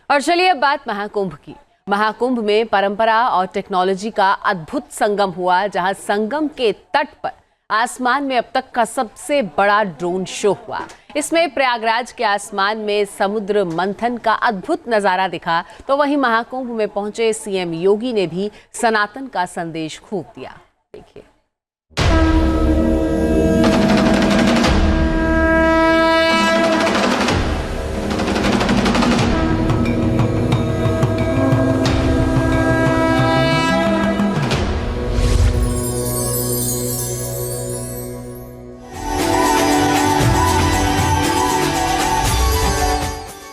और चलिए अब बात महाकुंभ की। महाकुंभ में परंपरा और टेक्नोलॉजी का अद्भुत संगम हुआ, जहां संगम के तट पर आसमान में अब तक का सबसे बड़ा ड्रोन शो हुआ। इसमें प्रयागराज के आसमान में समुद्र मंथन का अद्भुत नजारा दिखा, तो वहीं महाकुंभ में पहुंचे सीएम योगी ने भी सनातन का संदेश खूब दिया। देखिए।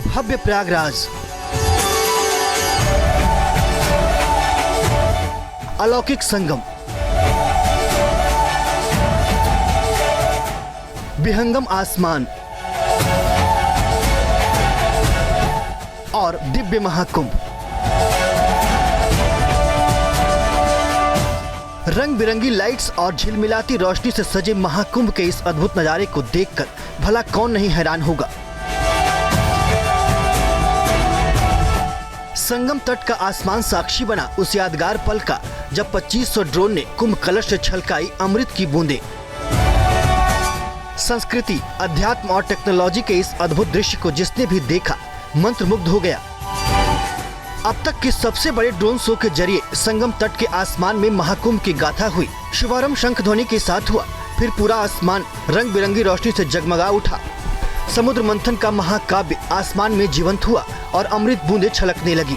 भव्य प्रयागराज, अलौकिक संगम, विहंगम आसमान और दिव्य महाकुंभ। रंग बिरंगी लाइट्स और झिलमिलाती रोशनी से सजे महाकुंभ के इस अद्भुत नजारे को देखकर भला कौन नहीं हैरान होगा। संगम तट का आसमान साक्षी बना उस यादगार पल का, जब 2500 ड्रोन ने कुंभ कलश से छलकाई अमृत की बूंदें। संस्कृति, अध्यात्म और टेक्नोलॉजी के इस अद्भुत दृश्य को जिसने भी देखा मंत्रमुग्ध हो गया। अब तक के सबसे बड़े ड्रोन शो के जरिए संगम तट के आसमान में महाकुंभ की गाथा हुई। शुभारंभ शंख ध्वनि के साथ हुआ, फिर पूरा आसमान रंग बिरंगी रोशनी से जगमगा उठा। समुद्र मंथन का महाकाव्य आसमान में जीवंत हुआ और अमृत बूंदें छलकने लगी।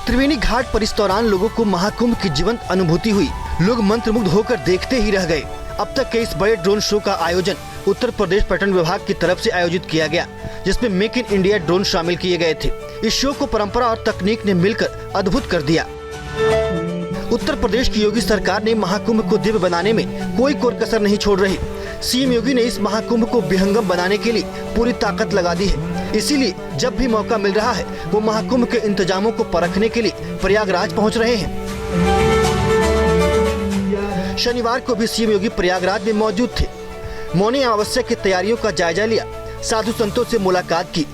त्रिवेणी घाट पर इस दौरान लोगों को महाकुंभ की जीवंत अनुभूति हुई। लोग मंत्रमुग्ध होकर देखते ही रह गए। अब तक के इस बड़े ड्रोन शो का आयोजन उत्तर प्रदेश पर्यटन विभाग की तरफ से आयोजित किया गया, जिसमें मेक इन इंडिया ड्रोन शामिल किए गए थे। इस शो को परंपरा और तकनीक ने मिलकर अद्भुत कर दिया। उत्तर प्रदेश की योगी सरकार ने महाकुंभ को दिव्य बनाने में कोई कसर नहीं छोड़ रही। सीएम योगी ने इस महाकुंभ को विहंगम बनाने के लिए पूरी ताकत लगा दी है। इसीलिए जब भी मौका मिल रहा है, वो महाकुंभ के इंतजामों को परखने के लिए प्रयागराज पहुंच रहे हैं। शनिवार को भी सीएम योगी प्रयागराज में मौजूद थे। मौनी अमावस्या की तैयारियों का जायजा लिया, साधु संतों से मुलाकात की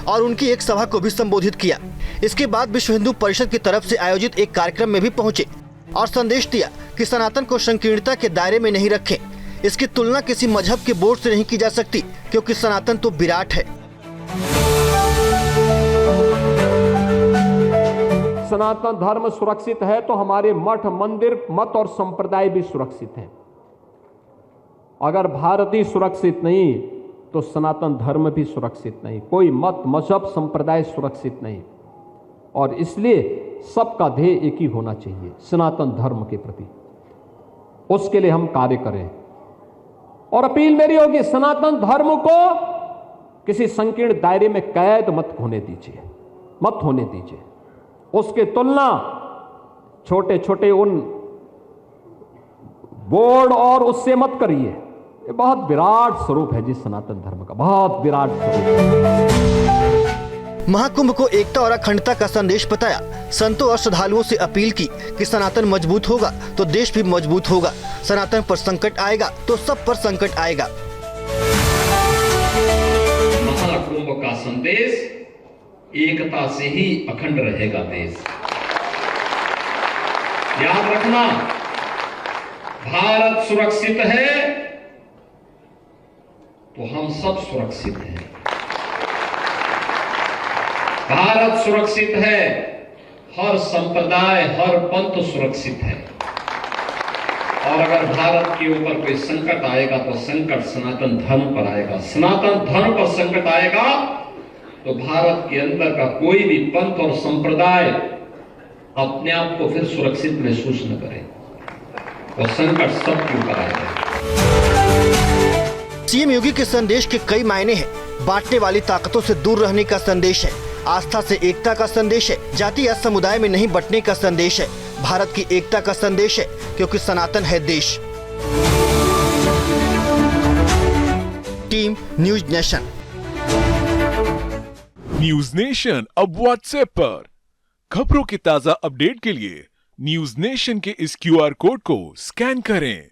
और उनकी एक सभा को भी संबोधित किया। इसके बाद विश्व हिंदू परिषद की तरफ से आयोजित एक कार्यक्रम में भी पहुंचे और संदेश दिया कि सनातन को संकीर्णता के दायरे में नहीं रखें। इसकी तुलना किसी मजहब के बोझ से नहीं की जा सकती, क्योंकि सनातन तो विराट है। सनातन धर्म सुरक्षित है तो हमारे मठ, मंदिर, मत और संप्रदाय भी सुरक्षित हैं। अगर भारत ही सुरक्षित नहीं तो सनातन धर्म भी सुरक्षित नहीं, कोई मत, मजहब, संप्रदाय सुरक्षित नहीं। और इसलिए सबका ध्येय एक ही होना चाहिए, सनातन धर्म के प्रति। उसके लिए हम कार्य करें और अपील मेरी होगी, सनातन धर्म को किसी संकीर्ण दायरे में कैद मत होने दीजिए, मत होने दीजिए। उसके तुलना छोटे छोटे उन बोर्ड और उससे मत करिए। ये बहुत विराट स्वरूप है जी सनातन धर्म का, बहुत विराट स्वरूप। महाकुंभ को एकता और अखंडता का संदेश बताया। संतों और श्रद्धालुओं से अपील की कि सनातन मजबूत होगा तो देश भी मजबूत होगा। सनातन पर संकट आएगा तो सब पर संकट आएगा। महाकुंभ का संदेश, एकता से ही अखंड रहेगा देश। याद रखना, भारत सुरक्षित है तो हम सब सुरक्षित हैं। भारत सुरक्षित है, हर संप्रदाय, हर पंथ सुरक्षित है। और अगर भारत के ऊपर कोई संकट आएगा तो संकट सनातन धर्म पर आएगा। सनातन धर्म पर संकट आएगा तो भारत के अंदर का कोई भी पंथ और संप्रदाय अपने आप को फिर सुरक्षित महसूस न करे और संकट सबके ऊपर आएगा। सीएम योगी के संदेश के कई मायने हैं। बांटने वाली ताकतों से दूर रहने का संदेश है, आस्था से एकता का संदेश है, जाति या समुदाय में नहीं बंटने का संदेश है, भारत की एकता का संदेश है, क्योंकि सनातन है देश। Team news nation. News nation अब व्हाट्सएप पर खबरों के ताजा अपडेट के लिए न्यूज नेशन के इस क्यूआर कोड को स्कैन करें।